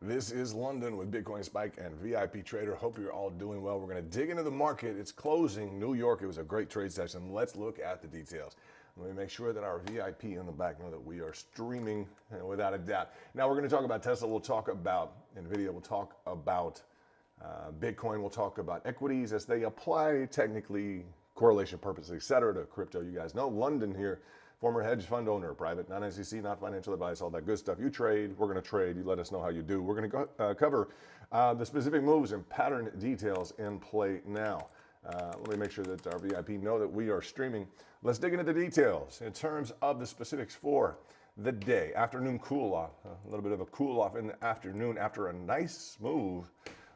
This is London with Bitcoin Spike and VIP Trader. Hope you're all doing well. We're going to dig into the market. It's closing. New York, it was a great trade session. Let's look at the details. Let me make sure that our VIP in the back know that we are streaming without a doubt. Now we're going to talk about Tesla. We'll talk about NVDA. We'll talk about Bitcoin. We'll talk about equities as they apply technically, correlation purposes, etc. to crypto. You guys know London here. Former hedge fund owner, private, non-SEC, not financial advice, all that good stuff. You trade, we're going to trade. You let us know how you do. We're going to cover the specific moves and pattern details in play now. Let me make sure that our VIP know that we are streaming. Let's dig into the details in terms of the specifics for the day. Afternoon cool off, a little bit of a cool off in the afternoon after a nice move.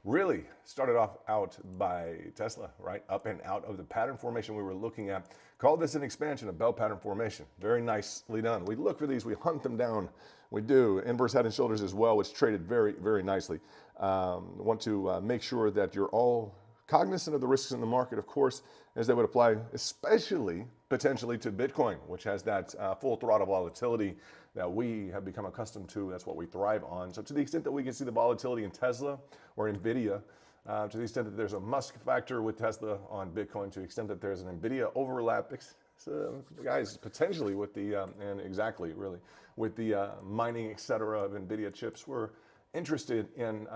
Really started off out by Tesla, right? Up and out of the pattern formation we were looking at. Called this an expansion, a bell pattern formation. Very nicely done. We look for these, we hunt them down. We do. Inverse head and shoulders as well, which traded very, very nicely. Want to make sure that you're all cognizant of the risks in the market, of course, as they would apply, especially potentially to Bitcoin, which has that full throttle volatility that we have become accustomed to. That's what we thrive on. So to the extent that we can see the volatility in Tesla or NVIDIA, to the extent that there's a Musk factor with Tesla on Bitcoin, to the extent that there's an NVIDIA overlap, guys, potentially with the, and exactly really, with the mining, et cetera, of NVIDIA chips, we're interested in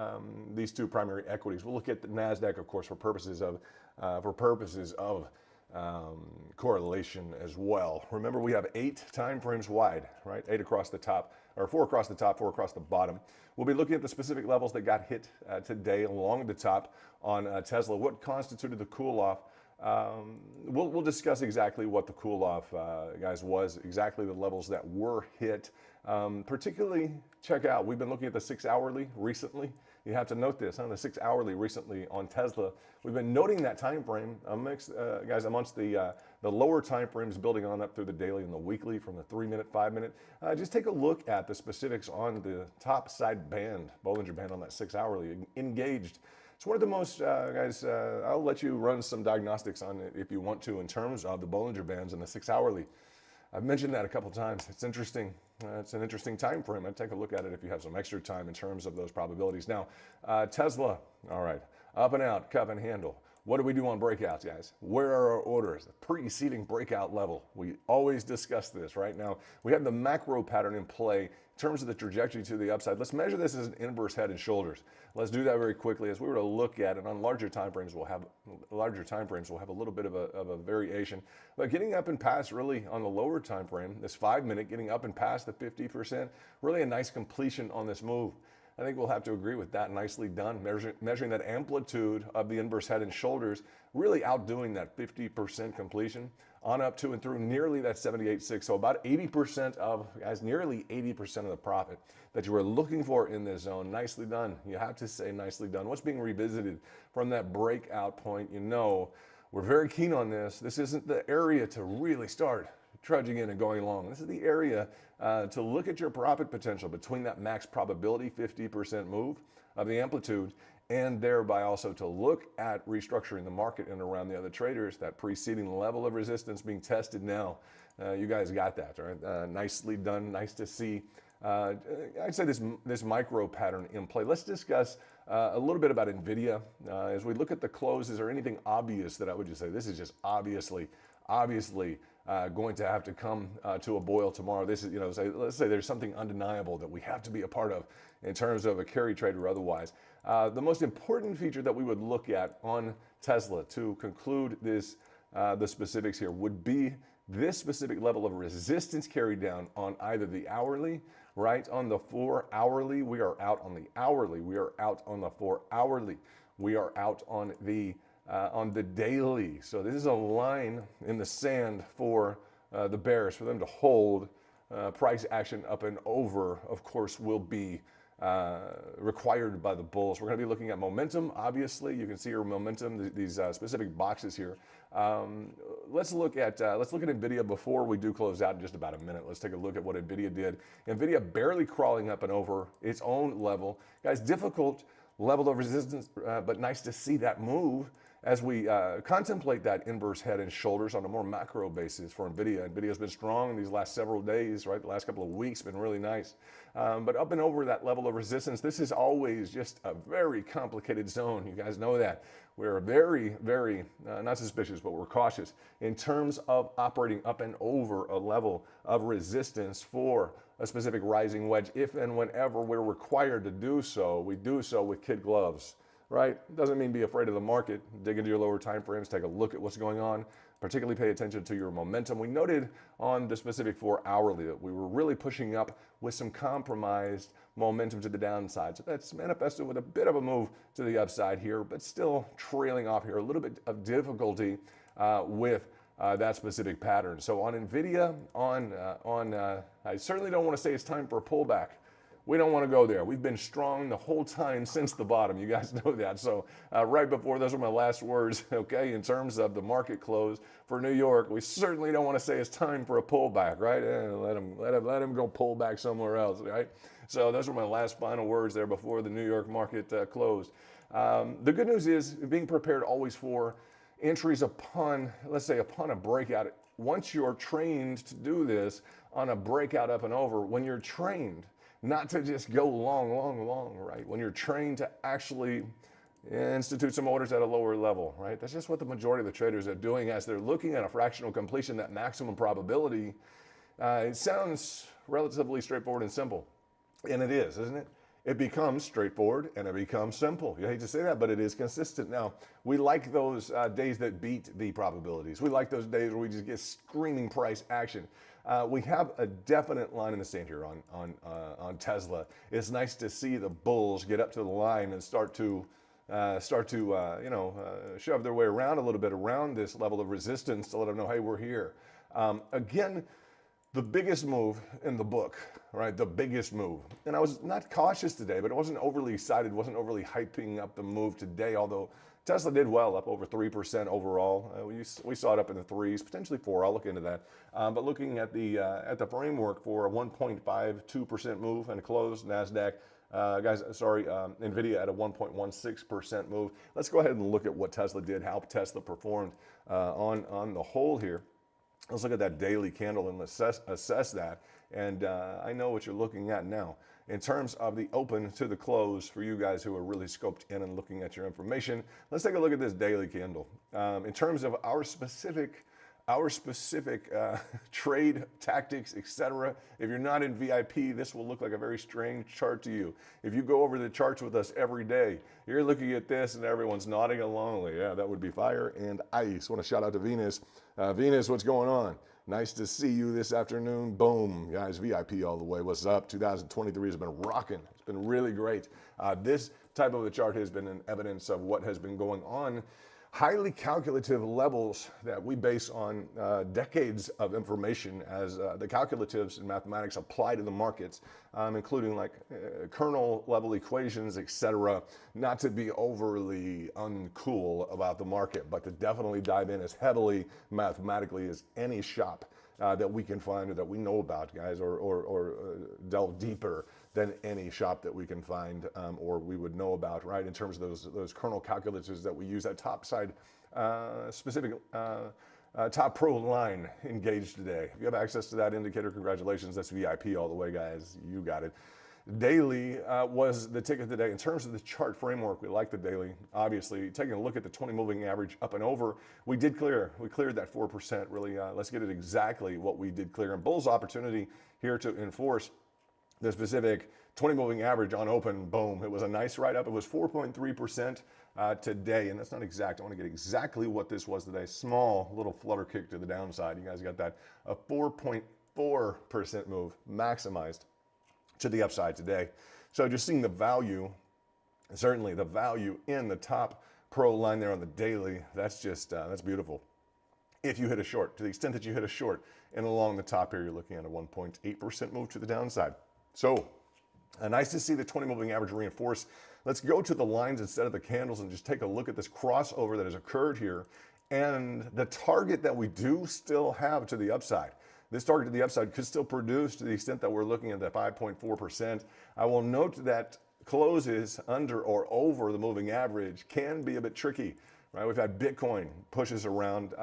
these two primary equities. We'll look at the NASDAQ, of course, for purposes of correlation as well. Remember, we have 8 time frames wide, right? 8 across the top, or 4 across the top, 4 across the bottom. We'll be looking at the specific levels that got hit today along the top on Tesla. What constituted the cool off? We'll discuss exactly what the cool off, guys, was, exactly the levels that were hit. Particularly, check out, we've been looking at the 6 hourly recently. You have to note this, on the 6 hourly recently on Tesla. We've been noting that time frame amongst the lower time frames building on up through the daily and the weekly from the 3-minute, 5-minute. Just take a look at the specifics on the top side band, Bollinger Band on that 6 hourly, engaged. It's one of the most, guys, I'll let you run some diagnostics on it if you want to in terms of the Bollinger Bands and the 6 hourly. I've mentioned that a couple times. It's interesting. It's an interesting time frame. I'd take a look at it if you have some extra time in terms of those probabilities. Now, Tesla, all right, up and out, cup and handle. What do we do on breakouts, guys? Where are our orders? The preceding breakout level. We always discuss this right now. We have the macro pattern in play in terms of the trajectory to the upside. Let's measure this as an inverse head and shoulders. Let's do that very quickly. As we were to look at it on larger time frames, we'll have a little bit of a variation. But getting up and past really on the lower time frame, this 5-minute, getting up and past the 50%, really a nice completion on this move. I think we'll have to agree with that. Nicely done. Measuring that amplitude of the inverse head and shoulders, really outdoing that 50% completion on up to and through nearly that 78.6. So about 80% of, guys, nearly 80% of the profit that you were looking for in this zone. Nicely done. You have to say nicely done. What's being revisited from that breakout point? You know, we're very keen on this. This isn't the area to really start trudging in and going long. This is the area to look at your profit potential between that max probability 50% move of the amplitude, and thereby also to look at restructuring the market and around the other traders, that preceding level of resistance being tested now. You guys got that, right? Nicely done. Nice to see. I'd say this micro pattern in play. Let's discuss a little bit about NVIDIA. As we look at the close, is there anything obvious that I would just say, this is just obviously going to have to come to a boil tomorrow? This is, let's say there's something undeniable that we have to be a part of in terms of a carry trade or otherwise. The most important feature that we would look at on Tesla to conclude this, the specifics here, would be this specific level of resistance carried down on either the hourly, right? On the 4 hourly, we are out on the hourly. We are out on the 4 hourly. We are out on the daily. So this is a line in the sand for the bears, for them to hold. Price action up and over, of course, will be required by the bulls. We're going to be looking at momentum. Obviously, you can see your momentum, these specific boxes here. Let's look at NVIDIA before we do close out in just about a minute. Let's take a look at what NVIDIA did. NVIDIA barely crawling up and over its own level. Guys, difficult level of resistance, but nice to see that move. as we contemplate that inverse head and shoulders on a more macro basis for NVIDIA. NVIDIA has been strong these last several days, right? The last couple of weeks been really nice. But up and over that level of resistance, this is always just a very complicated zone. You guys know that. We're very, very, not suspicious, but we're cautious in terms of operating up and over a level of resistance for a specific rising wedge. If and whenever we're required to do so, we do so with kid gloves. Right? Doesn't mean be afraid of the market. Dig into your lower time frames, take a look at what's going on, particularly pay attention to your momentum. We noted on the specific 4 hourly that we were really pushing up with some compromised momentum to the downside. So that's manifested with a bit of a move to the upside here, but still trailing off here. A little bit of difficulty with that specific pattern. So on NVIDIA, I certainly don't want to say it's time for a pullback. We don't want to go there. We've been strong the whole time since the bottom. You guys know that. So right before, those are my last words, okay, in terms of the market close for New York, we certainly don't want to say it's time for a pullback, right? Let him go pull back somewhere else, right? So those are my last final words there before the New York market closed. The good news is being prepared always for entries upon, let's say, upon a breakout. Once you're trained to do this on a breakout up and over, when you're trained not to just go long, right? When you're trained to actually institute some orders at a lower level, right? That's just what the majority of the traders are doing as they're looking at a fractional completion, that maximum probability. It sounds relatively straightforward and simple, and it is, isn't it? It becomes straightforward and it becomes simple. You hate to say that, but it is consistent. Now, we like those days that beat the probabilities. We like those days where we just get screaming price action. We have a definite line in the sand here on Tesla. It's nice to see the bulls get up to the line and start to shove their way around a little bit around this level of resistance to let them know, hey, we're here. Again, the biggest move in the book, right? The biggest move. And I was not cautious today, but I wasn't overly excited, wasn't overly hyping up the move today, although Tesla did well, up over 3% overall. We saw it up in the 3s, potentially 4. I'll look into that. But looking at the framework for a 1.52% move and a close, NASDAQ, NVIDIA at a 1.16% move. Let's go ahead and look at what Tesla did, how Tesla performed on the whole here. Let's look at that daily candle and assess that. And I know what you're looking at now. In terms of the open to the close, for you guys who are really scoped in and looking at your information, let's take a look at this daily candle. In terms of our specific trade tactics, etc. If you're not in VIP, this will look like a very strange chart to you. If you go over the charts with us every day, you're looking at this and everyone's nodding along. Yeah, that would be fire and ice. I want to shout out to Venus. Venus, what's going on? Nice to see you this afternoon. Boom, guys, VIP all the way. What's up? 2023 has been rocking. It's been really great. This type of a chart has been an evidence of what has been going on. Highly calculative levels that we base on decades of information as the calculatives and mathematics apply to the markets, including like kernel level equations, etc. Not to be overly uncool about the market, but to definitely dive in as heavily mathematically as any shop that we can find or that we know about, guys, or delve deeper than any shop that we can find or we would know about, right? In terms of those kernel calculators that we use, that top side specific top pro line engaged today. If you have access to that indicator, congratulations. That's VIP all the way, guys. You got it. Daily was the ticket today. In terms of the chart framework, we like the daily. Obviously, taking a look at the 20 moving average up and over, we cleared that 4%. Really, let's get it exactly what we did clear. And Bull's opportunity here to enforce the specific 20 moving average on open, boom. It was a nice write up. It was 4.3% today, and that's not exact. I want to get exactly what this was today. Small little flutter kick to the downside. You guys got that. A 4.4% move maximized to the upside today. So just seeing the value, certainly the value in the top pro line there on the daily, that's just, that's beautiful. If you hit a short, to the extent that you hit a short, and along the top here, you're looking at a 1.8% move to the downside. So nice to see the 20 moving average reinforced. Let's go to the lines instead of the candles and just take a look at this crossover that has occurred here and the target that we do still have to the upside. This target to the upside could still produce to the extent that we're looking at that 5.4%. I will note that closes under or over the moving average can be a bit tricky, right? We've had Bitcoin pushes around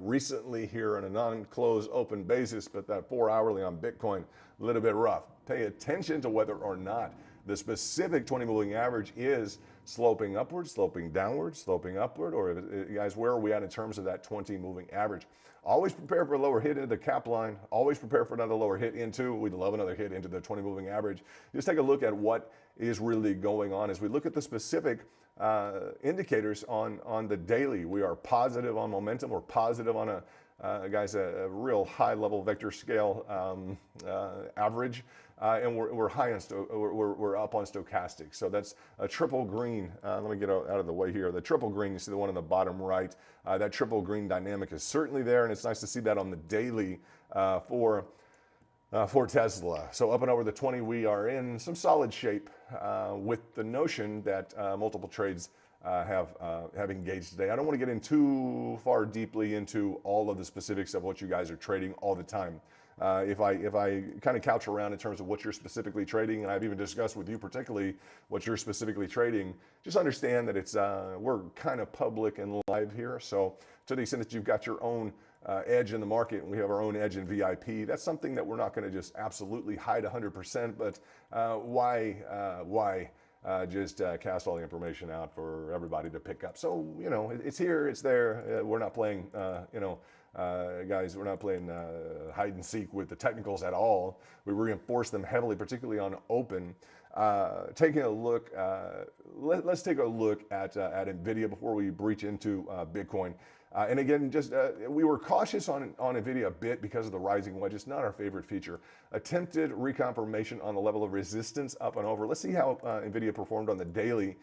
recently here on a non-close open basis, but that 4 hourly on Bitcoin, a little bit rough. Pay attention to whether or not the specific 20 moving average is sloping upward, sloping downward, sloping upward, or guys, where are we at in terms of that 20 moving average? Always prepare for a lower hit into the cap line. Always prepare for another lower hit into, we'd love another hit into the 20 moving average. Just take a look at what is really going on as we look at the specific indicators on the daily. We are positive on momentum. We're positive on a real high level vector scale average. And we're high on we're up on stochastic. So that's a triple green. Let me get out of the way here. The triple green, you see the one on the bottom right. That triple green dynamic is certainly there, and it's nice to see that on the daily for Tesla. So up and over the 20, we are in some solid shape with the notion that multiple trades have engaged today. I don't want to get in too far deeply into all of the specifics of what you guys are trading all the time. If I kind of couch around in terms of what you're specifically trading, and I've even discussed with you particularly what you're specifically trading, just understand that it's we're kind of public and live here. So to the extent that you've got your own edge in the market, and we have our own edge in VIP, that's something that we're not going to just absolutely hide 100%. But why just cast all the information out for everybody to pick up? So it's here, it's there. We're not playing guys, we're not playing hide and seek with the technicals at all. We reinforce them heavily, particularly on open. Taking a look, let's take a look at NVIDIA before we breach into Bitcoin. And again, just we were cautious on NVIDIA a bit because of the rising wedge. It's not our favorite feature. Attempted reconfirmation on the level of resistance up and over. Let's see how NVIDIA performed on the daily.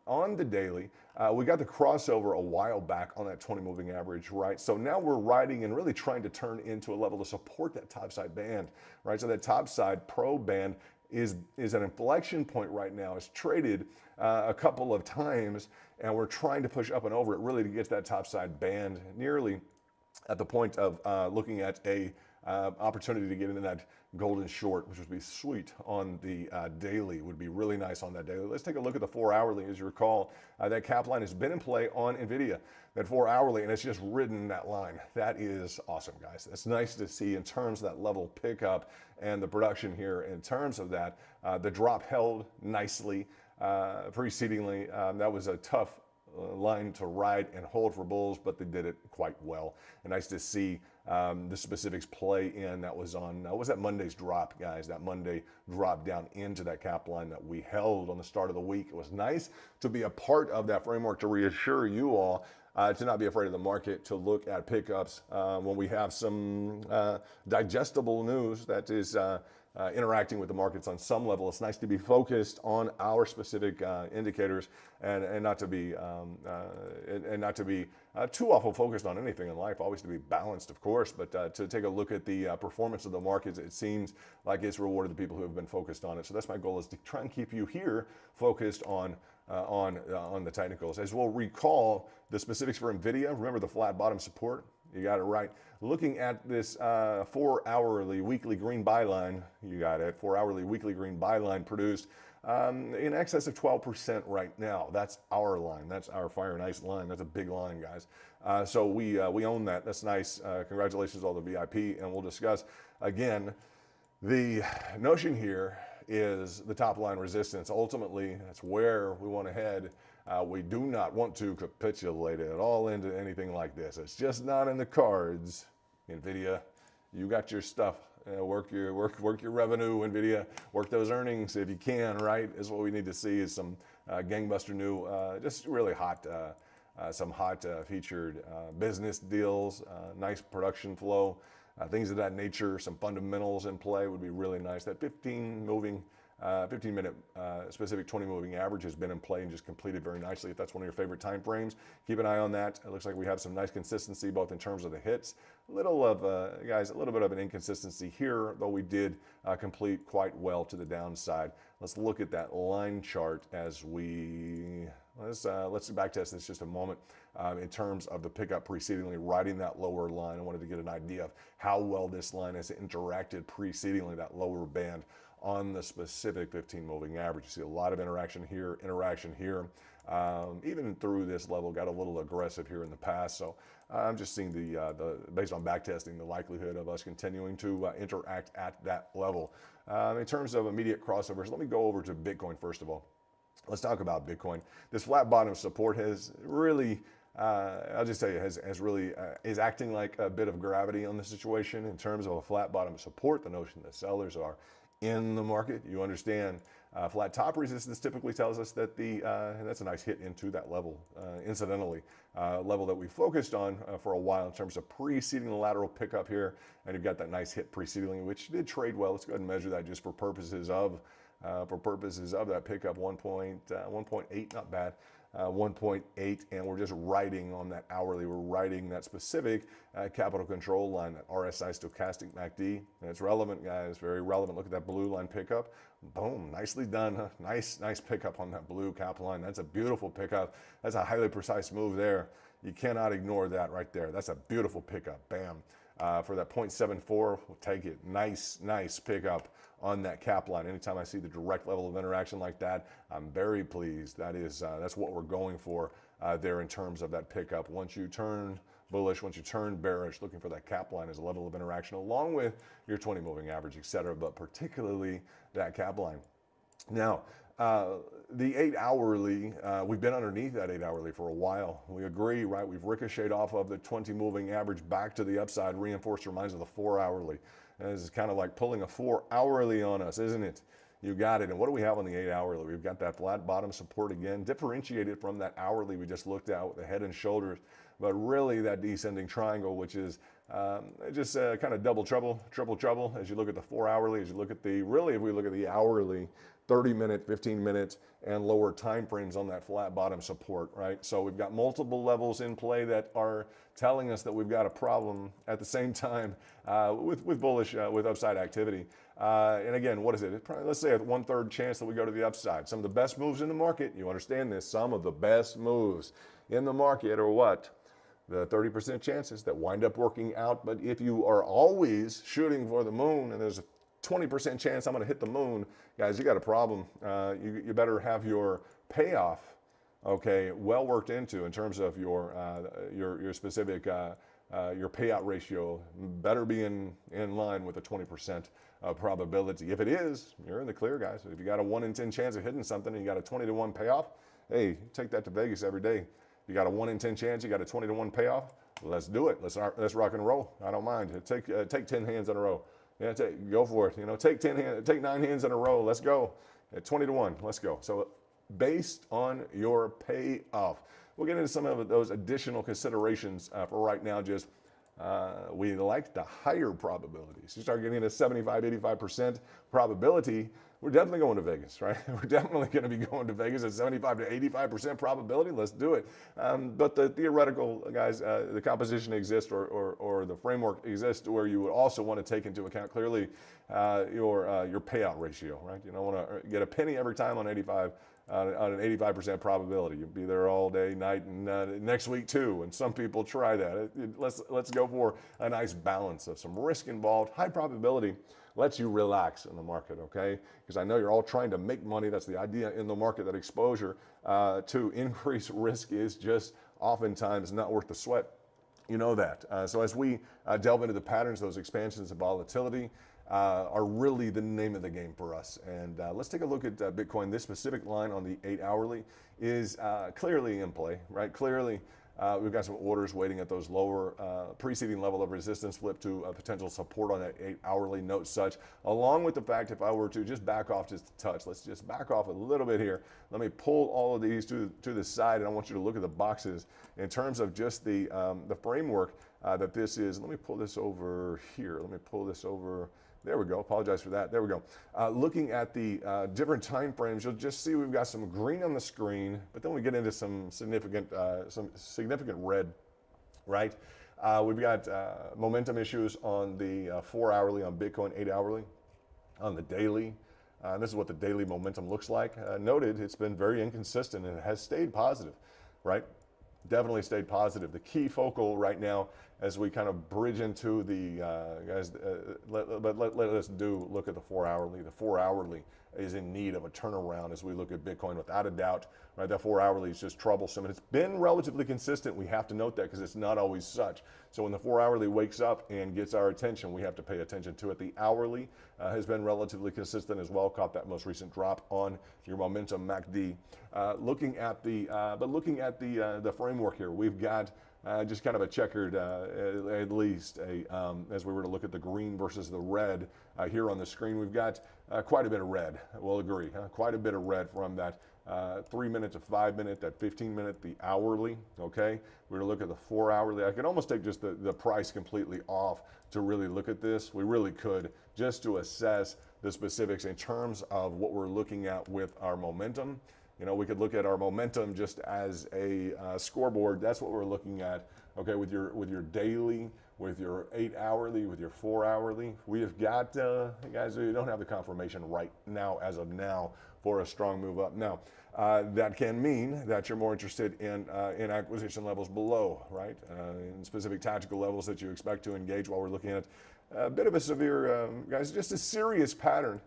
On the daily, we got the crossover a while back on that 20 moving average, right? So now we're riding and really trying to turn into a level to support that topside band, right? So that topside pro band is an inflection point right now. It's traded a couple of times, and we're trying to push up and over it really to get to that topside band, nearly at the point of looking at a opportunity to get into that golden short, which would be sweet on the daily. Would be really nice on that daily. Let's take a look at the 4 hourly. As you recall, that cap line has been in play on NVIDIA, that 4 hourly, and it's just ridden that line. That is awesome, guys. It's nice to see in terms of that level pickup and the production here. In terms of that, the drop held nicely precedingly. That was a tough line to ride and hold for bulls, but they did it quite well. And nice to see the specifics play in. That was on, was that Monday's drop, guys? That Monday drop down into that cap line that we held on the start of the week. It was nice to be a part of that framework to reassure you all to not be afraid of the market, to look at pickups when we have some digestible news that is interacting with the markets on some level. It's nice to be focused on our specific indicators and not to be too awful focused on anything in life. Always to be balanced, of course, but to take a look at the performance of the markets, it seems like it's rewarded the people who have been focused on it. So that's my goal, is to try and keep you here focused on the technicals. As we'll recall, the specifics for NVIDIA, remember the flat bottom support. You got it right. Looking at this 4 hourly weekly green buy line, you got it, 4 hourly weekly green buy line produced in excess of 12% right now. That's our line. That's our fire and ice line. That's a big line, guys. So we own that. That's nice. Congratulations to all the VIP. And we'll discuss, again, the notion here is the top line resistance. Ultimately, that's where we want to head. We do not want to capitulate at all into anything like this. It's just not in the cards. NVIDIA, you got your stuff. Work your revenue, NVIDIA. Work those earnings if you can, right? Is what we need to see, is some gangbuster new, just really hot, some hot featured business deals, nice production flow, things of that nature. Some fundamentals in play would be really nice. That 15-minute specific 20 moving average has been in play and just completed very nicely. If that's one of your favorite time frames, keep an eye on that. It looks like we have some nice consistency both in terms of the hits. A little bit of an inconsistency here, though we did complete quite well to the downside. Let's look at that line chart as we let's backtest this just a moment. In terms of the pickup precedingly, riding that lower line, I wanted to get an idea of how well this line has interacted precedingly, that lower band on the specific 15 moving average. You see a lot of interaction here, even through this level, got a little aggressive here in the past. So I'm just seeing based on back testing, the likelihood of us continuing to interact at that level. In terms of immediate crossovers, let me go over to Bitcoin first of all. Let's talk about Bitcoin. This flat bottom support has really, I'll just tell you, is acting like a bit of gravity on the situation in terms of a flat bottom support. The notion that sellers are in the market. You understand, flat top resistance typically tells us that and that's a nice hit into that level. Incidentally, level that we focused on for a while in terms of preceding the lateral pickup here, and you've got that nice hit preceding, which did trade well. Let's go ahead and measure that just for purposes of that pickup. 1.8, not bad. 1.8, and we're just riding on that hourly. We're riding that specific capital control line, that RSI stochastic MACD, and it's relevant, guys, very relevant. Look at that blue line pickup. Boom, nicely done. Huh? Nice pickup on that blue cap line. That's a beautiful pickup. That's a highly precise move there. You cannot ignore that right there. That's a beautiful pickup. Bam. For that 0.74, we'll take it. Nice pickup on that cap line. Anytime I see the direct level of interaction like that, I'm very pleased. That's what we're going for there in terms of that pickup. Once you turn bullish, once you turn bearish, looking for that cap line as a level of interaction along with your 20 moving average, etc., but particularly that cap line. Now, the 8 hourly, we've been underneath that 8 hourly for a while. We agree, right? We've ricocheted off of the 20 moving average back to the upside, reinforced our minds of the 4 hourly. And this is kind of like pulling a 4 hourly on us, isn't it? You got it. And what do we have on the 8 hourly? We've got that flat bottom support again, differentiated from that hourly we just looked at with the head and shoulders, but really that descending triangle, which is just kind of double trouble as you look at the 4 hourly, as you look at if we look at the hourly, 30-minute, 15-minute, and lower time frames on that flat bottom support, right? So we've got multiple levels in play that are telling us that we've got a problem at the same time with bullish, with upside activity. And again, what is it? Let's say a 1/3 chance that we go to the upside. Some of the best moves in the market, you understand this, some of the best moves in the market are what? The 30% chances that wind up working out. But if you are always shooting for the moon and there's a 20% chance I'm going to hit the moon, guys, you got a problem. You better have your payoff, okay, well worked into in terms of your specific your payout ratio. Better be in line with a 20% probability. If it is, you're in the clear, guys. If you got a 1 in 10 chance of hitting something and you got a 20-to-1 payoff, hey, take that to Vegas every day. You got a 1 in 10 chance, you got a 20-to-1 payoff. Let's do it. Let's rock and roll. I don't mind. Take 10 hands in a row. Yeah, go for it. You know, take 9 hands in a row. Let's go. At 20-to-1. Let's go. So based on your payoff, we'll get into some of those additional considerations for right now. Just we like the higher probabilities. You start getting a 75-85% probability, we're definitely going to Vegas, right? We're definitely going to be going to Vegas at 75 to 85% probability. Let's do it. But the theoretical, guys, the composition exists or the framework exists where you would also want to take into account clearly your payout ratio, right? You don't want to get a penny every time on an 85% probability. You'll be there all day, night, and next week too. And some people try that. Let's go for a nice balance of some risk involved, high probability. Lets you relax in the market, okay? Because I know you're all trying to make money. That's the idea in the market, that exposure to increased risk is just oftentimes not worth the sweat. You know that. So as we delve into the patterns, those expansions of volatility are really the name of the game for us. And let's take a look at Bitcoin. This specific line on the 8 hourly is clearly in play, right? Clearly, we've got some orders waiting at those lower preceding level of resistance, flip to a potential support on that 8 hourly. Note such, along with the fact, if I were to just back off just a touch, let's just back off a little bit here. Let me pull all of these to the side, and I want you to look at the boxes in terms of just the framework that this is. Let me pull this over here. Let me pull this over. There we go. Apologize for that. There we go. Looking at the different time frames, you'll just see we've got some green on the screen, but then we get into some significant red, right? We've got momentum issues on the 4 hourly on Bitcoin, 8 hourly on the daily. This is what the daily momentum looks like. Noted, it's been very inconsistent and it has stayed positive, right? Definitely stayed positive. The key focal right now as we kind of bridge into the guys. Let us look at the 4 hourly. The 4 hourly is in need of a turnaround as we look at Bitcoin, without a doubt. Right, that 4 hourly is just troublesome, and it's been relatively consistent. We have to note that because it's not always such. So when the 4 hourly wakes up and gets our attention, we have to pay attention to it. The hourly has been relatively consistent as well. Caught that most recent drop on your momentum MACD. Looking at the framework here, we've got just kind of a checkered, at least as we were to look at the green versus the red here on the screen. We've got quite a bit of red. We'll agree, quite a bit of red from that 3 minute to 5 minute, that 15 minute, the hourly. Okay, we're to look at the 4 hourly. I could almost take just the price completely off to really look at this. We really could, just to assess the specifics in terms of what we're looking at with our momentum. You know, we could look at our momentum just as a scoreboard. That's what we're looking at. Okay, with your daily, with your 8 hourly, with your 4 hourly. We have got, guys, we don't have the confirmation right now, as of now, for a strong move up. Now, that can mean that you're more interested in acquisition levels below, right? In specific tactical levels that you expect to engage while we're looking at a bit of a severe, guys, just a serious pattern.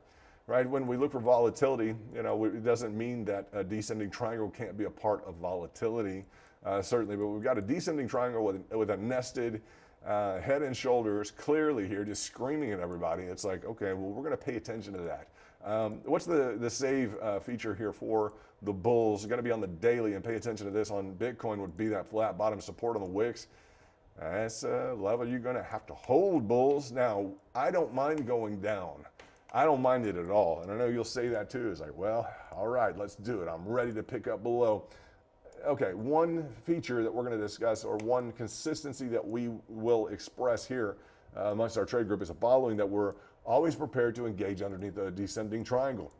Right, when we look for volatility, you know, it doesn't mean that a descending triangle can't be a part of volatility, certainly, but we've got a descending triangle with a nested head and shoulders clearly here, just screaming at everybody. It's like, okay, well, we're going to pay attention to that. What's the save feature here for the bulls? Going to be on the daily, and pay attention to this on Bitcoin would be that flat bottom support on the wicks. That's a level you're going to have to hold, bulls. Now, I don't mind going down. I don't mind it at all. And I know you'll say that too. It's like, well, all right, let's do it. I'm ready to pick up below. Okay, one feature that we're going to discuss, or one consistency that we will express here amongst our trade group, is the following: that we're always prepared to engage underneath the descending triangle,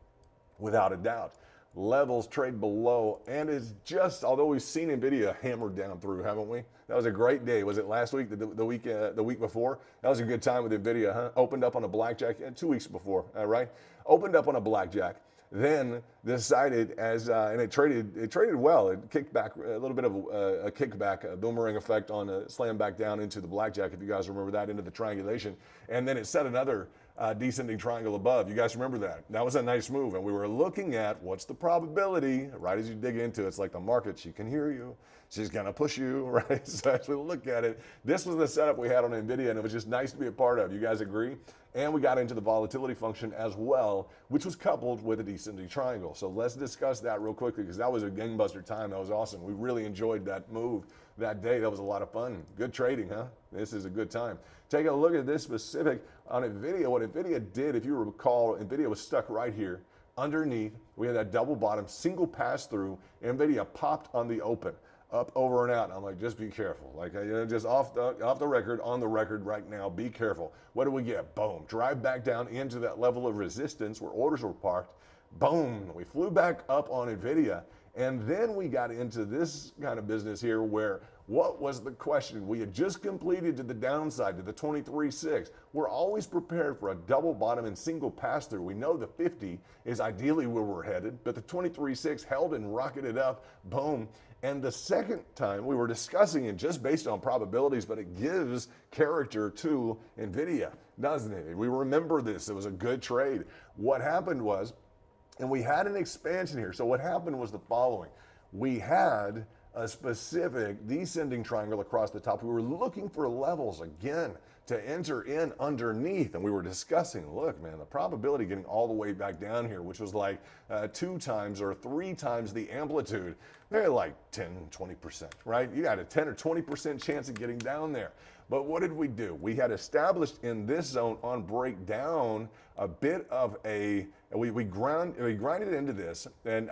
without a doubt. Levels trade below, and it's just, although we've seen NVIDIA hammered down through, haven't we? That was a great day. Was it last week, the week before? That was a good time with NVIDIA, huh? Opened up on a blackjack, 2 weeks before, right? Opened up on a blackjack, then decided and it traded well. It kicked back a little bit of a kickback, a boomerang effect on a slam back down into the blackjack, if you guys remember that, into the triangulation, and then it set another descending triangle above. You guys remember that? That was a nice move, and we were looking at what's the probability, right as you dig into it. It's like the market, she can hear you, she's gonna push you, right? So as we look at it, this was the setup we had on NVIDIA, and it was just nice to be a part of. You guys agree? And we got into the volatility function as well, which was coupled with a descending triangle. So let's discuss that real quickly, because that was a gangbuster time. That was awesome. We really enjoyed that move that day. That was a lot of fun. Good trading, huh? This is a good time. Take a look at this specific on NVIDIA. What NVIDIA did, if you recall, NVIDIA was stuck right here underneath. We had that double bottom, single pass through. NVIDIA popped on the open, up, over, and out. And I'm like, just be careful. Like, you know, just off the record, on the record right now, be careful. What do we get? Boom. Drive back down into that level of resistance where orders were parked. Boom. We flew back up on NVIDIA. And then we got into this kind of business here where, what was the question? We had just completed to the downside, to the 23.6. We're always prepared for a double bottom and single pass through. We know the 50 is ideally where we're headed, but the 23.6 held and rocketed up, boom. And the second time we were discussing it just based on probabilities, but it gives character to NVIDIA, doesn't it? We remember this. It was a good trade. What happened was, and we had an expansion here. So what happened was the following. We had a specific descending triangle across the top. We were looking for levels again to enter in underneath, and we were discussing, look, man, the probability getting all the way back down here, which was like 2 times or 3 times the amplitude, they're like 10, 20%, right? You got a 10 or 20% chance of getting down there. But what did we do? We had established in this zone on breakdown a bit of a, we grinded into this, and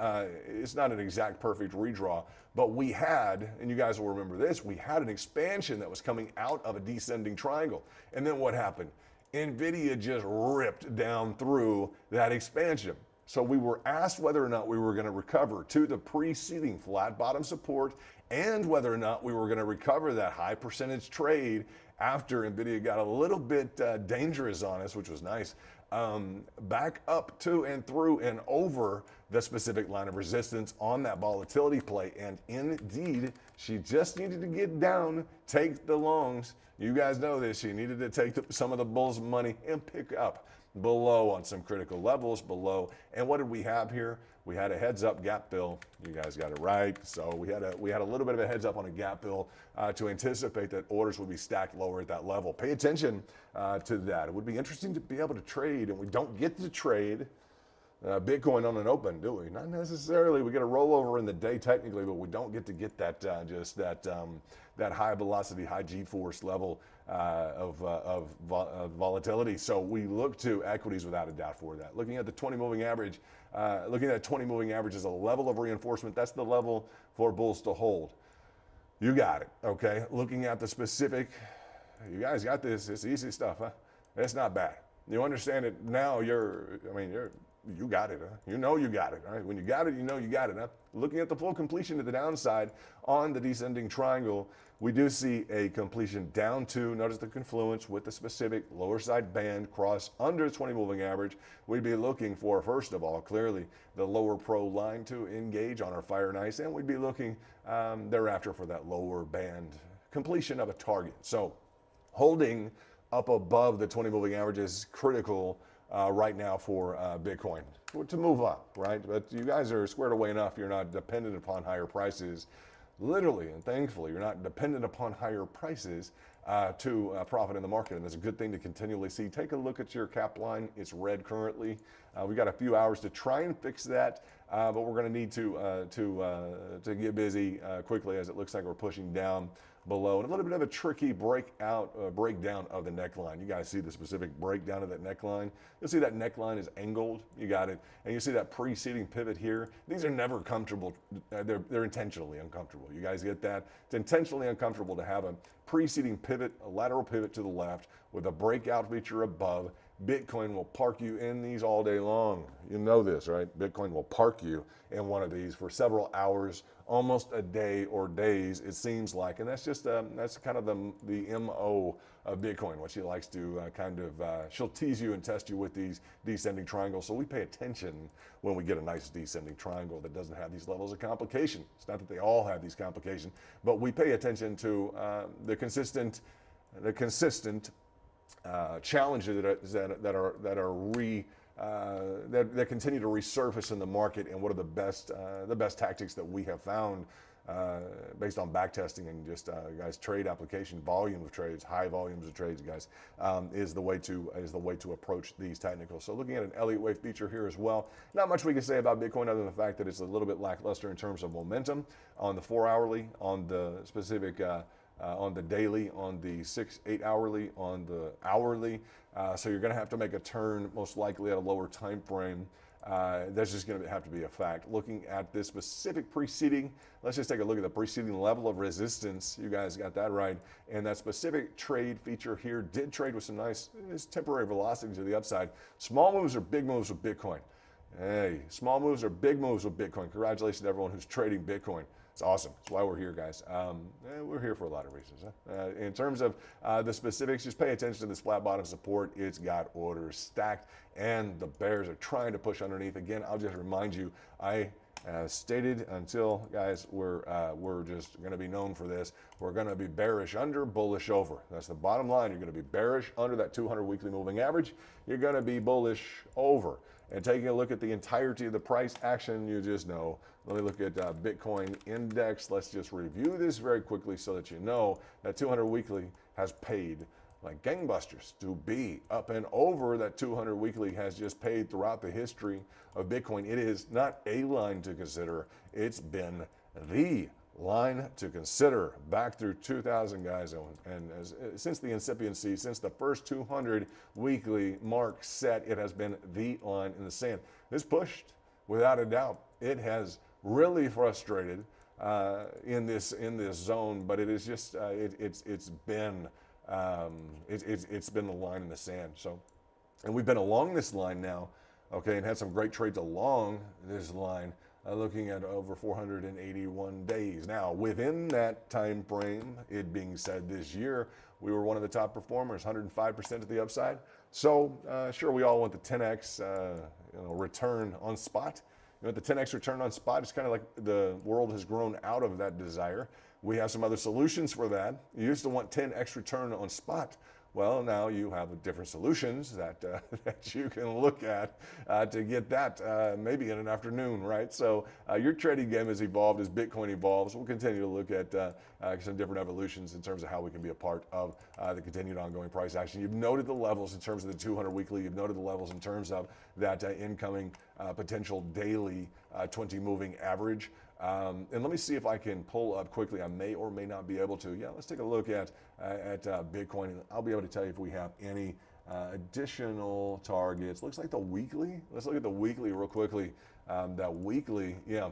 it's not an exact perfect redraw, but we had, and you guys will remember this, we had an expansion that was coming out of a descending triangle. And then what happened? NVIDIA just ripped down through that expansion. So we were asked whether or not we were going to recover to the preceding flat bottom support, and whether or not we were going to recover that high percentage trade after NVIDIA got a little bit dangerous on us, which was nice. back up to and through and over the specific line of resistance on that volatility play. And indeed, she just needed to get down, take the longs. You guys know this. She needed to take some of the bulls' money and pick up below on some critical levels below. And what did we have here? We had a heads up gap fill. You guys got it right. So we had a little bit of a heads up on a gap fill to anticipate that orders would be stacked lower at that level. Pay attention to that. It would be interesting to be able to trade, and we don't get to trade Bitcoin on an open, do we? Not necessarily. We get a rollover in the day technically, but we don't get to get that that high velocity, high G-force level of volatility. So we look to equities without a doubt for that. Looking at the 20 moving average, looking at 20 moving average as a level of reinforcement. That's the level for bulls to hold. You got it. Okay. Looking at the specific, you guys got this. It's easy stuff, huh? It's not bad. You understand it now. You got it, huh? You know you got it, all right? When you got it, you know you got it, huh? Looking at the full completion to the downside on the descending triangle, we do see a completion down to, notice the confluence with the specific lower side band cross under 20 moving average. We'd be looking for, first of all, clearly the lower pro line to engage on our fire and ice, and we'd be looking thereafter for that lower band completion of a target. So holding up above the 20 moving average is critical right now for Bitcoin to move up, right? But you guys are squared away enough. You're not dependent upon higher prices, literally and thankfully. You're not dependent upon higher prices to profit in the market, and that's a good thing to continually see. Take a look at your cap line. It's red currently. We got a few hours to try and fix that, but we're going to need to get busy quickly, as it looks like we're pushing down below, and a little bit of a tricky breakdown of the neckline. You guys see the specific breakdown of that neckline. You'll see that neckline is angled. You got it. And you see that preceding pivot here. These are never comfortable. They're intentionally uncomfortable. You guys get that? It's intentionally uncomfortable to have a preceding pivot, a lateral pivot to the left with a breakout feature above. Bitcoin will park you in these all day long. You know this, right? Bitcoin will park you in one of these for several hours, almost a day or days, it seems like. And that's just, that's kind of the MO of Bitcoin, what she likes to she'll tease you and test you with these descending triangles. So we pay attention when we get a nice descending triangle that doesn't have these levels of complication. It's not that they all have these complications, but we pay attention to the consistent challenges that continue to resurface in the market, and what are the best tactics that we have found based on back testing and just guys, trade application, volume of trades, high volumes of trades, guys, is the way to approach these technicals. So looking at an Elliott wave feature here as well, not much we can say about Bitcoin other than the fact that it's a little bit lackluster in terms of momentum on the 4 hourly, on the specific on the daily, on the 6-8 hourly, on the hourly. So you're going to have to make a turn most likely at a lower time frame. That's just going to have to be a fact. Looking at this specific preceding, let's just take a look at the preceding level of resistance. You guys got that right. And that specific trade feature here did trade with some nice temporary velocity to the upside. Small moves or big moves with Bitcoin. Hey, small moves or big moves with Bitcoin. Congratulations to everyone who's trading Bitcoin. It's awesome. That's why we're here, guys. We're here for a lot of reasons. Huh? In terms of the specifics, just pay attention to this flat bottom support. It's got orders stacked, and the bears are trying to push underneath. Again, I'll just remind you, I stated until, guys, we're just going to be known for this. We're going to be bearish under, bullish over. That's the bottom line. You're going to be bearish under that 200 weekly moving average. You're going to be bullish over. And taking a look at the entirety of the price action, you just know. Let me look at Bitcoin index. Let's just review this very quickly so that you know that 200 weekly has paid like gangbusters to be up and over. That 200 weekly has just paid throughout the history of Bitcoin. It is not a line to consider. It's been the line to consider back through 2000, guys, and since the incipiency, since the first 200 weekly mark set, it has been the line in the sand. This pushed without a doubt. It has really frustrated in this zone, but it is just it's been the line in the sand. So, and we've been along this line now, okay, and had some great trades along this line looking at over 481 days. Now, within that time frame, it being said, this year we were one of the top performers, 105% to the upside. So sure, we all want the 10x return on spot. The 10x return on spot is kind of like the world has grown out of that desire. We have some other solutions for that. You used to want 10x return on spot. Well, now you have different solutions that that you can look at to get that maybe in an afternoon, right? So your trading game has evolved as Bitcoin evolves. We'll continue to look at some different evolutions in terms of how we can be a part of the continued ongoing price action. You've noted the levels in terms of the 200 weekly. You've noted the levels in terms of that incoming potential daily 20 moving average. And let me see if I can pull up quickly. I may or may not be able to. Yeah, let's take a look at Bitcoin, and I'll be able to tell you if we have any additional targets. Looks like the weekly. Let's look at the weekly real quickly. That weekly, yeah,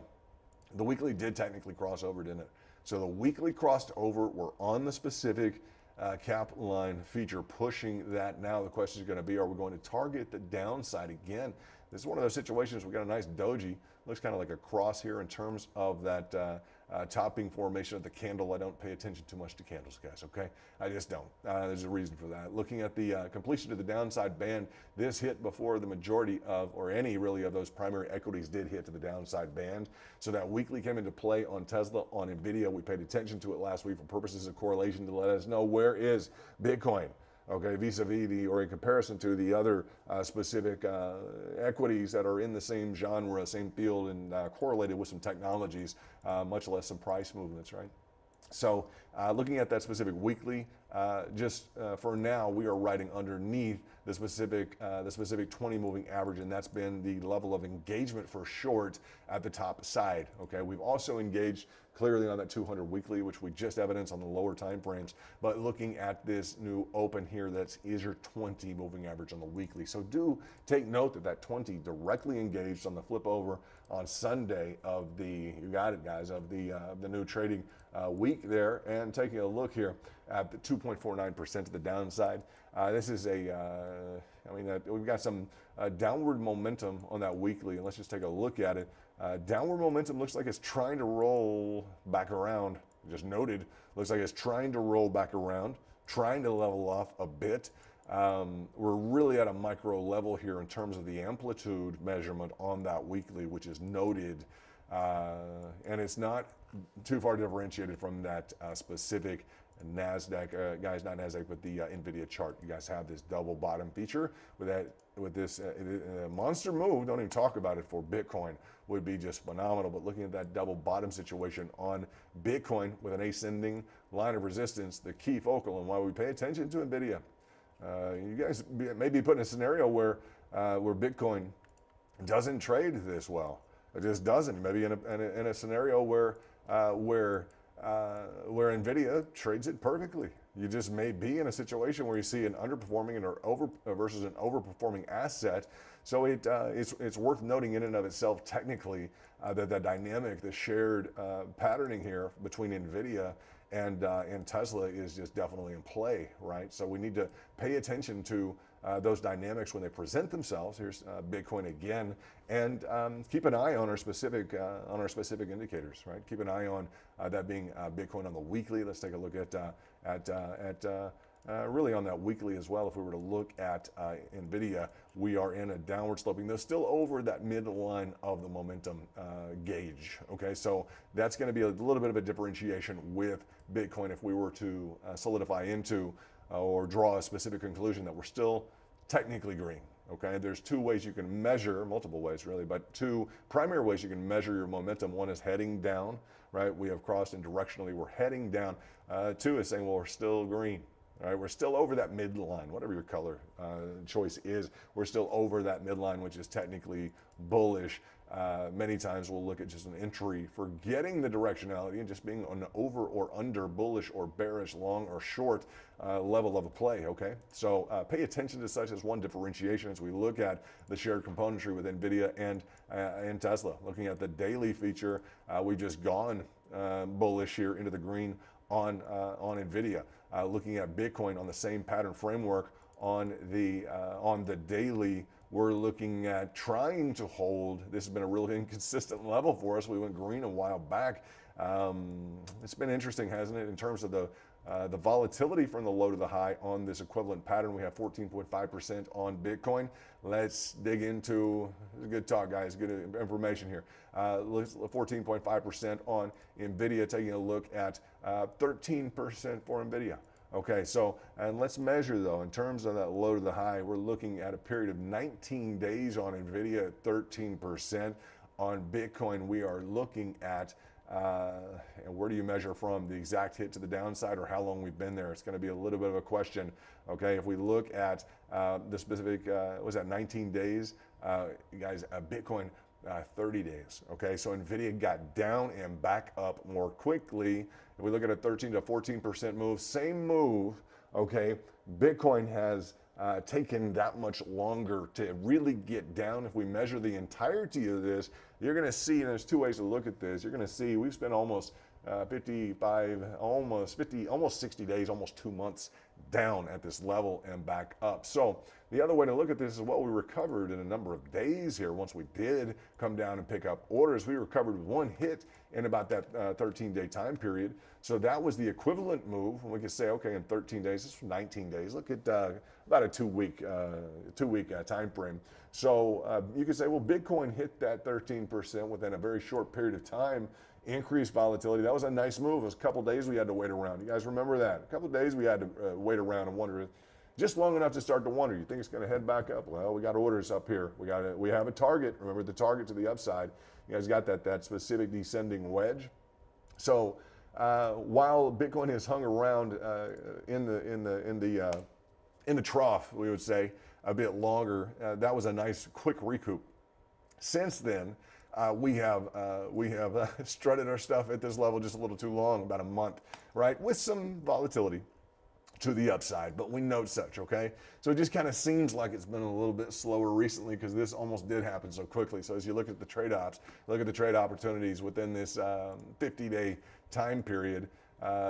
the weekly did technically cross over, didn't it? So the weekly crossed over. We're on the specific cap line feature, pushing that now. The question is going to be, are we going to target the downside again? This is one of those situations. We got a nice doji. Looks kind of like a cross here in terms of that topping formation of the candle. I don't pay attention too much to candles, guys, okay? I just don't. There's a reason for that. Looking at the completion of the downside band, this hit before the majority of, or any really of those primary equities did hit to the downside band. So that weekly came into play on Tesla, on NVDA. We paid attention to it last week for purposes of correlation to let us know where is Bitcoin, okay, vis-a-vis the, or in comparison to the other specific equities that are in the same genre, same field, and correlated with some technologies, much less some price movements, right? So looking at that specific weekly, just for now, we are riding underneath the specific 20 moving average, and that's been the level of engagement for short at the top side. Okay, we've also engaged clearly on that 200 weekly, which we just evidenced on the lower time frames. But looking at this new open here, that is your 20 moving average on the weekly. So do take note that that 20 directly engaged on the flip over on Sunday of the, you got it, guys, of the new trading week there. And taking a look here at the 2.49% to the downside. This is a, we've got some downward momentum on that weekly, and let's just take a look at it. Downward momentum looks like it's trying to roll back around. Just noted, looks like it's trying to roll back around, trying to level off a bit. We're really at a micro level here in terms of the amplitude measurement on that weekly, which is noted, and it's not too far differentiated from that specific NASDAQ, guys, not NASDAQ, but the NVIDIA chart. You guys have this double bottom feature with this monster move. Don't even talk about it for Bitcoin, would be just phenomenal. But looking at that double bottom situation on Bitcoin with an ascending line of resistance, the key focal and why we pay attention to NVIDIA. You guys may be put in a scenario where Bitcoin doesn't trade this well. It just doesn't. Maybe in a scenario where NVIDIA trades it perfectly. You just may be in a situation where you see an underperforming versus an overperforming asset. So it's worth noting in and of itself technically that the dynamic, the shared patterning here between NVIDIA and Tesla is just definitely in play, right? So we need to pay attention to those dynamics when they present themselves. Here's Bitcoin again, and keep an eye on our specific indicators, right? Keep an eye on that being Bitcoin on the weekly. Let's take a look at really on that weekly as well. If we were to look at NVIDIA, we are in a downward sloping. They're still over that midline of the momentum gauge. Okay, so that's going to be a little bit of a differentiation with Bitcoin if we were to solidify into or draw a specific conclusion that we're still technically green. Okay, there's two ways you can measure, multiple ways really, but two primary ways you can measure your momentum. One is heading down, right? We have crossed and directionally we're heading down. Two is saying, well, we're still green. All right, we're still over that midline, whatever your color choice is. We're still over that midline, which is technically bullish. Many times we'll look at just an entry, forgetting the directionality and just being an over or under, bullish or bearish, long or short level of a play, okay? So pay attention to such as one differentiation as we look at the shared componentry with NVIDIA and Tesla. Looking at the daily feature, we've just gone bullish here into the green on NVIDIA. Looking at Bitcoin on the same pattern framework on the daily, We're looking at trying to hold. This has been a really inconsistent level for us. We went green a while back. It's been interesting, hasn't it, in terms of the volatility from the low to the high on this equivalent pattern. We have 14.5% on Bitcoin. Let's dig into, good talk, guys, good information here. 14.5% on NVDA, taking a look at 13% for NVIDIA. Okay, so, and let's measure though, in terms of that low to the high, we're looking at a period of 19 days on NVIDIA at 13%. On Bitcoin, we are looking at, and where do you measure from? The exact hit to the downside or how long we've been there? It's going to be a little bit of a question. Okay, if we look at the specific, was that 19 days? You guys, Bitcoin, 30 days. Okay, so NVIDIA got down and back up more quickly. If we look at a 13 to 14% move, same move, okay, Bitcoin has taken that much longer to really get down. If we measure the entirety of this, you're going to see, and there's two ways to look at this. You're going to see we've spent almost 60 days, almost 2 months down at this level and back up. So the other way to look at this is what we recovered in a number of days here. Once we did come down and pick up orders, we recovered with one hit in about that 13-day time period. So that was the equivalent move. And we could say, okay, in 13 days, this is 19 days. Look at about a two-week time frame. So you could say, well, Bitcoin hit that 13% within a very short period of time. Increased volatility. That was a nice move. It was a couple days we had to wait around. You guys remember that? A couple days we had to wait around and wonder, just long enough to start to wonder. You think it's going to head back up? Well, we got orders up here. We have a target. Remember the target to the upside. You guys got that specific descending wedge. So while Bitcoin has hung around in the trough, we would say a bit longer, that was a nice quick recoup. Since then, we have strutted our stuff at this level just a little too long, about a month, right? With some volatility to the upside, but we note such, okay? So it just kind of seems like it's been a little bit slower recently because this almost did happen so quickly. So as you look at the trade ops, look at the trade opportunities within this 50-day time period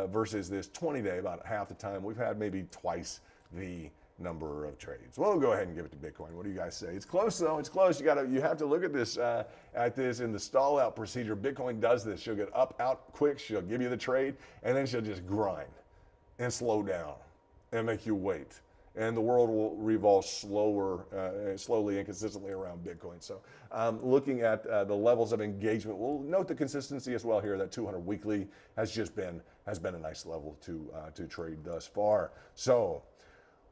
versus this 20-day, about half the time, we've had maybe twice the number of trades. Well, we'll go ahead and give it to Bitcoin. What do you guys say? It's close though. It's close. You have to look at this in the stall out procedure. Bitcoin does this. She'll get up out quick. She'll give you the trade, and then she'll just grind and slow down and make you wait. And the world will revolve slowly and consistently around Bitcoin. So looking at the levels of engagement, we'll note the consistency as well here. That 200 weekly has been a nice level to trade thus far. So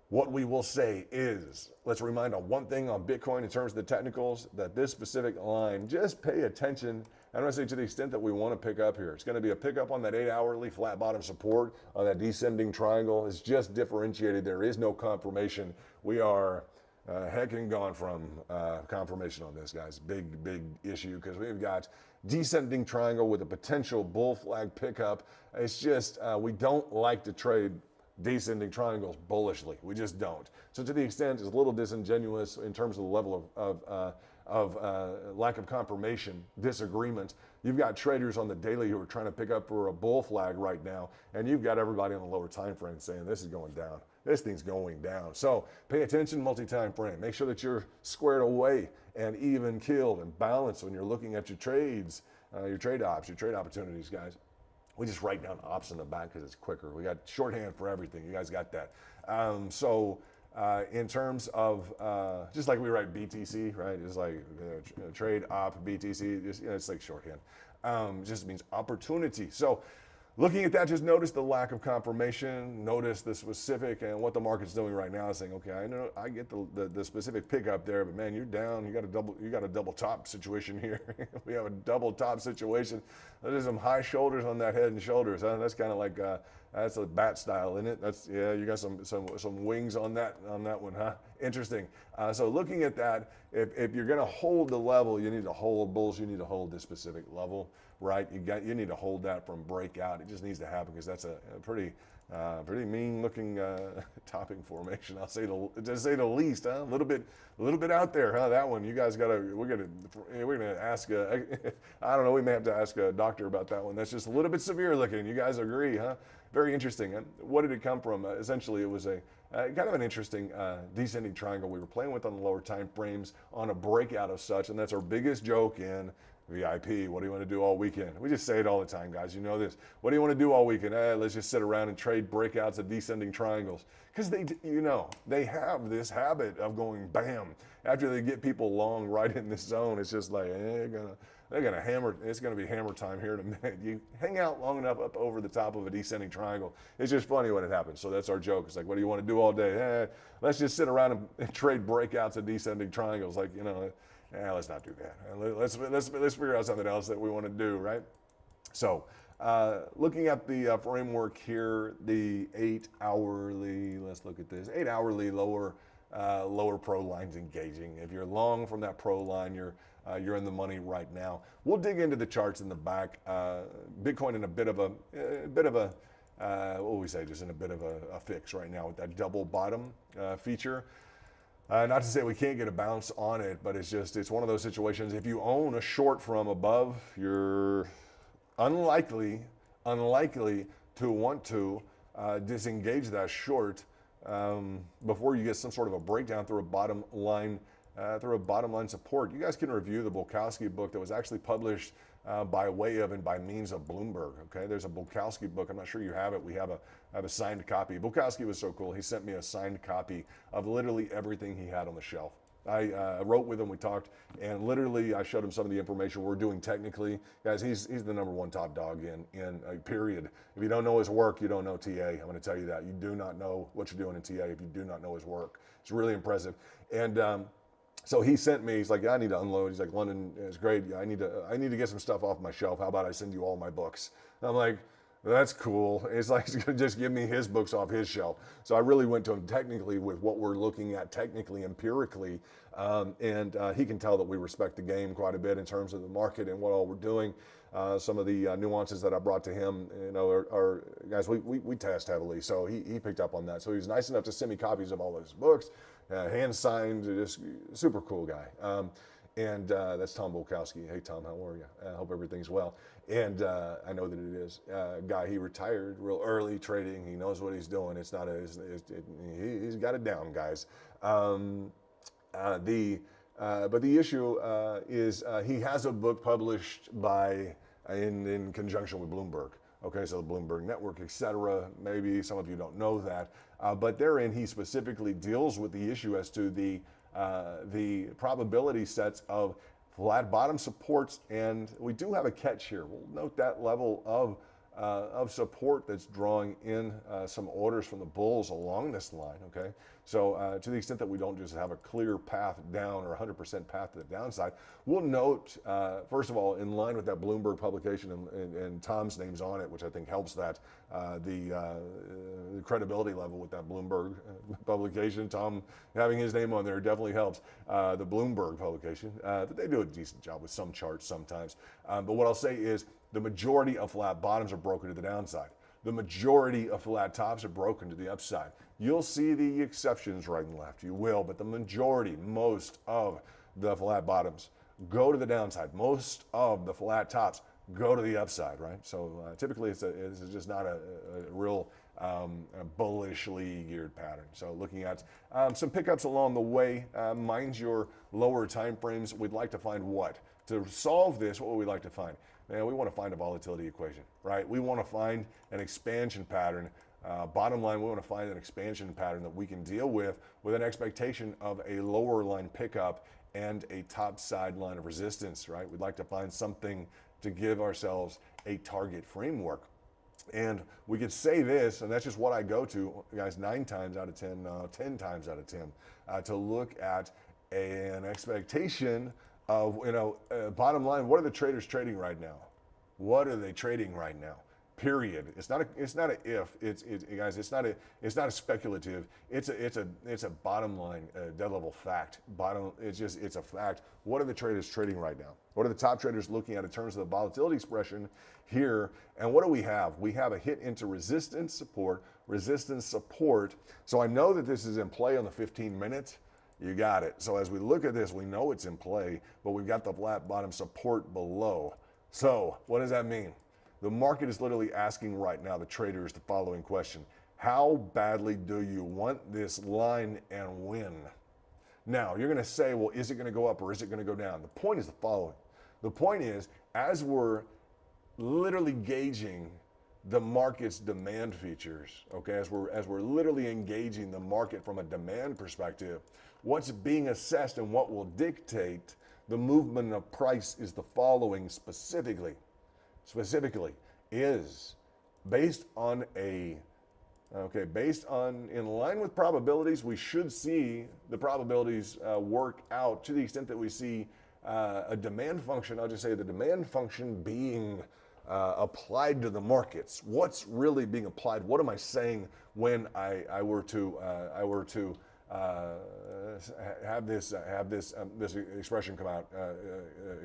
what we will say is, let's remind on one thing on Bitcoin in terms of the technicals, that this specific line, just pay attention. I don't want to say to the extent that we want to pick up here. It's going to be a pickup on that 8-hourly flat bottom support on that descending triangle. It's just differentiated. There is no confirmation. We are heck and gone from confirmation on this, guys. Big issue because we've got descending triangle with a potential bull flag pickup. It's just, we don't like to trade descending triangles bullishly. We just don't. So to the extent it's a little disingenuous in terms of the level of lack of confirmation, disagreement. You've got traders on the daily who are trying to pick up for a bull flag right now, and you've got everybody on the lower time frame saying this is going down. This thing's going down. So pay attention multi-time frame. Make sure that you're squared away and even keeled and balanced when you're looking at your trades, your trade ops, your trade opportunities, guys. We just write down ops in the back because it's quicker. We got shorthand for everything. You guys got that. In terms of, just like we write BTC, right? It's like trade op, BTC, just, it's like shorthand. Just means opportunity. So looking at that, just notice the lack of confirmation, notice the specific and what the market's doing right now is saying, okay, I know I get the specific pickup there, but man, you're down. You got a double top situation here. We have a double top situation. There's some high shoulders on that head and shoulders. Huh? That's kind of like that's a bat style, isn't it? That's, yeah, you got some wings on that one, huh? Interesting. So looking at that, if you're going to hold the level, you need to hold bulls. You need to hold this specific level, right? You need to hold that from breakout. It just needs to happen because that's a pretty mean looking topping formation. I'll say to say the least, huh? A little bit out there, huh? That one, you guys we're gonna ask. I don't know. We may have to ask a doctor about that one. That's just a little bit severe looking. You guys agree, huh? Very interesting. And what did it come from? Essentially, it was a kind of an interesting descending triangle we were playing with on the lower time frames on a breakout of such, and that's our biggest joke in VIP. What do you want to do all weekend? We just say it all the time, guys. You know this. What do you want to do all weekend? Let's just sit around and trade breakouts of descending triangles. Because they have this habit of going bam. After they get people long right in this zone, it's just like, they're gonna hammer. It's gonna be hammer time here in a minute. You hang out long enough up over the top of a descending triangle, it's just funny when it happens. So that's our joke. It's like, what do you want to do all day? Let's just sit around and trade breakouts of descending triangles. Like, let's not do that. Let's figure out something else that we want to do, right? So, looking at the framework here, the 8 hourly. Let's look at this 8 hourly lower pro lines engaging. If you're long from that pro line, you're in the money right now. We'll dig into the charts in the back. Bitcoin in a bit of a what would we say? Just in a bit of a fix right now with that double bottom feature. Not to say we can't get a bounce on it, but it's one of those situations. If you own a short from above, you're unlikely to want to disengage that short before you get some sort of a breakdown through a bottom line support. You guys can review the Bulkowski book that was actually published by way of and by means of Bloomberg. Okay, there's a Bulkowski book. I'm not sure you have it. I have a signed copy. Bulkowski was so cool. He sent me a signed copy of literally everything he had on the shelf. I wrote with him, we talked, and literally I showed him some of the information we're doing technically. Guys, he's the #1 top dog in period. If you don't know his work, you don't know TA. I'm going to tell you that. You do not know what you're doing in TA if you do not know his work. It's really impressive. And so he sent me, he's like, I need to unload. He's like, London is great. I need to get some stuff off my shelf. How about I send you all my books? And I'm like, that's cool. It's like, he's going to just give me his books off his shelf. So I really went to him technically with what we're looking at technically, empirically. And he can tell that we respect the game quite a bit in terms of the market and what all we're doing. Some of the nuances that I brought to him, are guys, we test heavily. So he picked up on that. So he was nice enough to send me copies of all his books, hand signed, just super cool guy. And that's Tom Bulkowski. Hey, Tom, how are you? I hope everything's well. And I know that it is. Guy, he retired real early trading. He knows what he's doing. It's not he's got it down, guys. But the issue is he has a book published in conjunction with Bloomberg. Okay, so the Bloomberg Network, etc. Maybe some of you don't know that, but therein he specifically deals with the issue as to the probability sets of flat bottom supports, and we do have a catch here. We'll note that level of support that's drawing in some orders from the bulls along this line. Okay, so to the extent that we don't just have a clear path down or 100% path to the downside, we'll note first of all, in line with that Bloomberg publication and Tom's name's on it, which I think helps that the credibility level with that Bloomberg publication. Tom having his name on there definitely helps. The Bloomberg publication, but they do a decent job with some charts sometimes. But what I'll say is, the majority of flat bottoms are broken to the downside. The majority of flat tops are broken to the upside. You'll see the exceptions right and left. You will, but the majority, most of the flat bottoms go to the downside. Most of the flat tops go to the upside, right? So typically it's just not a real bullishly geared pattern. So looking at some pickups along the way, mind your lower time frames. We'd like to find what? To solve this, what would we like to find? Man, we want to find a volatility equation, right? We want to find an expansion pattern. Bottom line, we want to find an expansion pattern that we can deal with an expectation of a lower line pickup and a top side line of resistance, right? We'd like to find something to give ourselves a target framework. And we could say this, and that's just what I go to, guys, 9 times out of 10, 10 times out of 10, to look at an expectation of, bottom line, what are the traders trading right now? What are they trading right now? Period. It's not a if. Guys. It's not a speculative. It's a bottom line, dead level fact. It's a fact. What are the traders trading right now? What are the top traders looking at in terms of the volatility expression here? And what do we have? We have a hit into resistance support. So I know that this is in play on the 15 minutes. You got it. So as we look at this, we know it's in play, but we've got the flat bottom support below. So what does that mean? The market is literally asking right now the traders the following question: How badly do you want this line and when? Now, you're going to say, well, is it going to go up or is it going to go down? The point is the following. The point is, as we're literally gauging the market's demand features, okay, as we're literally engaging the market from a demand perspective, what's being assessed and what will dictate the movement of price is the following specifically is based on in line with probabilities. We should see the probabilities work out to the extent that we see a demand function. I'll just say the demand function being applied to the markets. What's really being applied? What am I saying when I were to have this expression come out,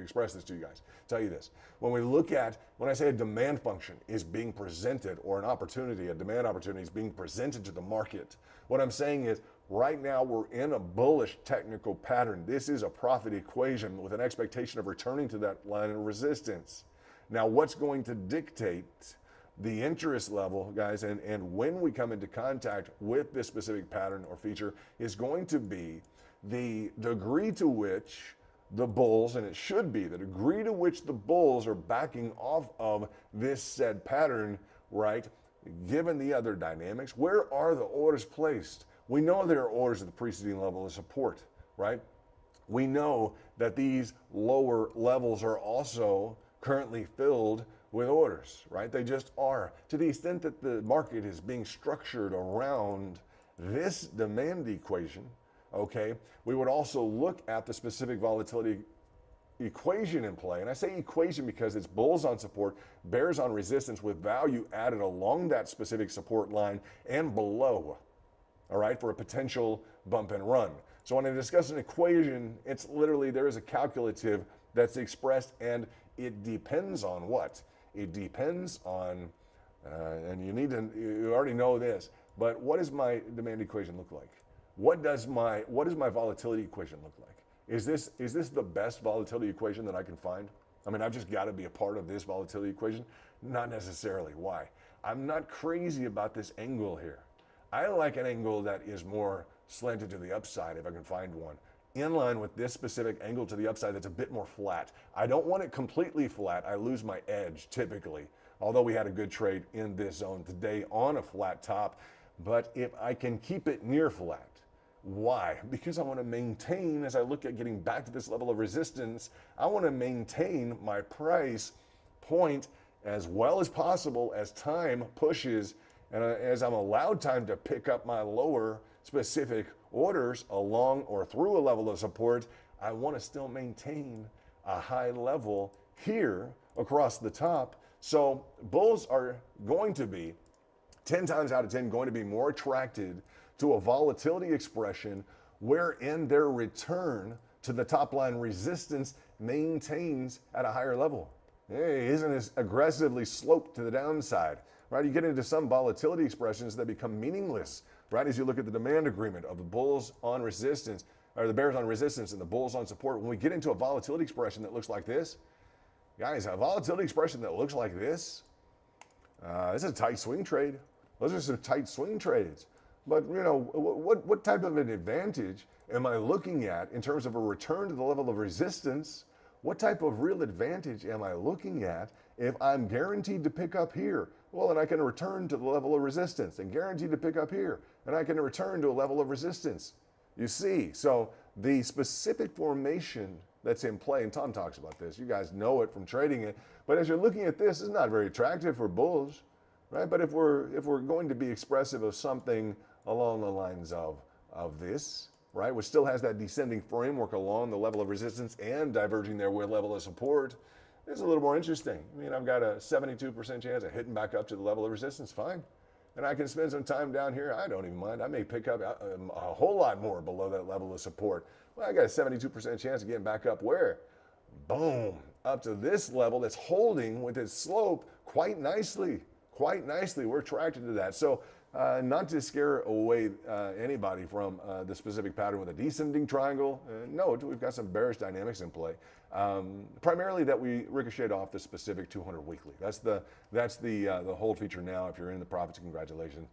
express this to you guys? Tell you this: when I say a demand function is being presented, or an opportunity, a demand opportunity is being presented to the market, what I'm saying is, right now we're in a bullish technical pattern. This is a profit equation with an expectation of returning to that line of resistance. Now, what's going to dictate the interest level, guys, and when we come into contact with this specific pattern or feature is going to be the degree to which the bulls, and it should be the degree to which the bulls are backing off of this said pattern, right? Given the other dynamics, where are the orders placed? We know there are orders at the preceding level of support, right? We know that these lower levels are also currently filled with orders, right? They just are. To the extent that the market is being structured around this demand equation, okay, we would also look at the specific volatility equation in play. And I say equation because it's bulls on support, bears on resistance, with value added along that specific support line and below, all right, for a potential bump and run. So when I discuss an equation, it's literally, there is a calculative that's expressed, and it depends on what? It depends on, and you already know this, but what does my demand equation look like? What does my volatility equation look like? Is this the best volatility equation that I can find? I mean, I've just got to be a part of this volatility equation? Not necessarily. Why? I'm not crazy about this angle here. I like an angle that is more slanted to the upside if I can find one, in line with this specific angle to the upside that's a bit more flat. I don't want it completely flat. I lose my edge typically, although we had a good trade in this zone today on a flat top. But if I can keep it near flat, why? Because I want to maintain, as I look at getting back to this level of resistance, I want to maintain my price point as well as possible as time pushes and as I'm allowed time to pick up my lower specific orders along or through a level of support. I want to still maintain a high level here across the top. So bulls are going to be 10 times out of 10 going to be more attracted to a volatility expression wherein their return to the top line resistance maintains at a higher level. Hey, isn't as aggressively sloped to the downside, right? You get into some volatility expressions that become meaningless, right? As you look at the demand agreement of the bulls on resistance, or the bears on resistance and the bulls on support. When we get into a volatility expression that looks like this, guys, a volatility expression that looks like this is a tight swing trade. Those are some tight swing trades. But you know, what type of an advantage am I looking at in terms of a return to the level of resistance? What type of real advantage am I looking at if I'm guaranteed to pick up here? Well, then I can return to the level of resistance, and guaranteed to pick up here, and I can return to a level of resistance. You see, so the specific formation that's in play, and Tom talks about this, you guys know it from trading it, but as you're looking at this, it's not very attractive for bulls, right? But if we're going to be expressive of something along the lines of this, right, which still has that descending framework along the level of resistance and diverging there with level of support, it's a little more interesting. I mean, I've got a 72% chance of hitting back up to the level of resistance, fine. And I can spend some time down here, I don't even mind. I may pick up a whole lot more below that level of support. Well, I got a 72% chance of getting back up where? Boom, up to this level that's holding with its slope quite nicely. Quite nicely, we're attracted to that. So not to scare away anybody from the specific pattern with a descending triangle. No, we've got some bearish dynamics in play. Primarily that we ricocheted off the specific 200 weekly. That's the hold feature now. If you're in the profits, congratulations.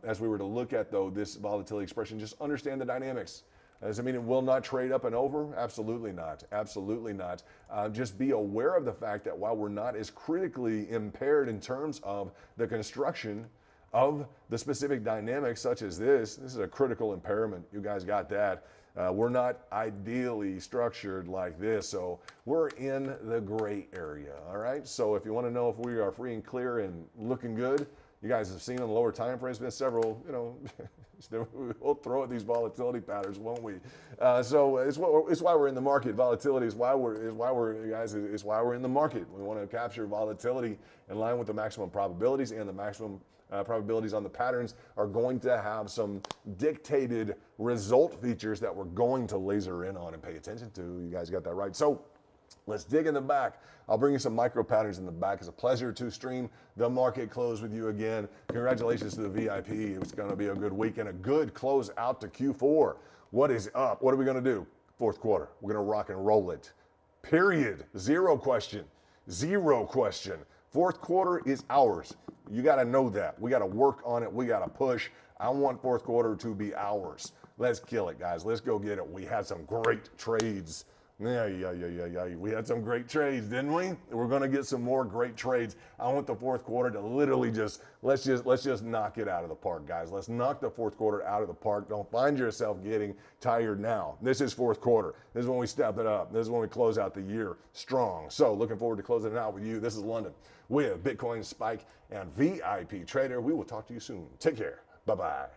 As we were to look at though this volatility expression, just understand the dynamics. Does it mean it will not trade up and over? Absolutely not. Absolutely not. Just be aware of the fact that while we're not as critically impaired in terms of the construction of the specific dynamics such as this is a critical impairment. You guys got that. We're not ideally structured like this, so we're in the gray area, all right? So if you want to know if we are free and clear and looking good, you guys have seen on the lower time frames, been several, we'll throw at these volatility patterns, won't we? So it's why we're in the market. Volatility is why we're in the market. We want to capture volatility in line with the maximum probabilities, and the maximum probabilities on the patterns are going to have some dictated result features that we're going to laser in on and pay attention to. You guys got that right. So let's dig in the back. I'll bring you some micro patterns in the back. It's a pleasure to stream the market close with you again. Congratulations to the VIP. It's going to be a good week and a good close out to Q4. What is up? What are we going to do? Fourth quarter. We're going to rock and roll it. Period. Zero question. Zero question. Fourth quarter is ours. You got to know that. We got to work on it. We got to push. I want fourth quarter to be ours. Let's kill it, guys. Let's go get it. We had some great trades. Yeah. We had some great trades, didn't we? We're going to get some more great trades. I want the fourth quarter to literally let's just knock it out of the park, guys. Let's knock the fourth quarter out of the park. Don't find yourself getting tired now. This is fourth quarter. This is when we step it up. This is when we close out the year strong. So looking forward to closing it out with you. This is London with Bitcoin Spike and VIP Trader. We will talk to you soon. Take care. Bye-bye.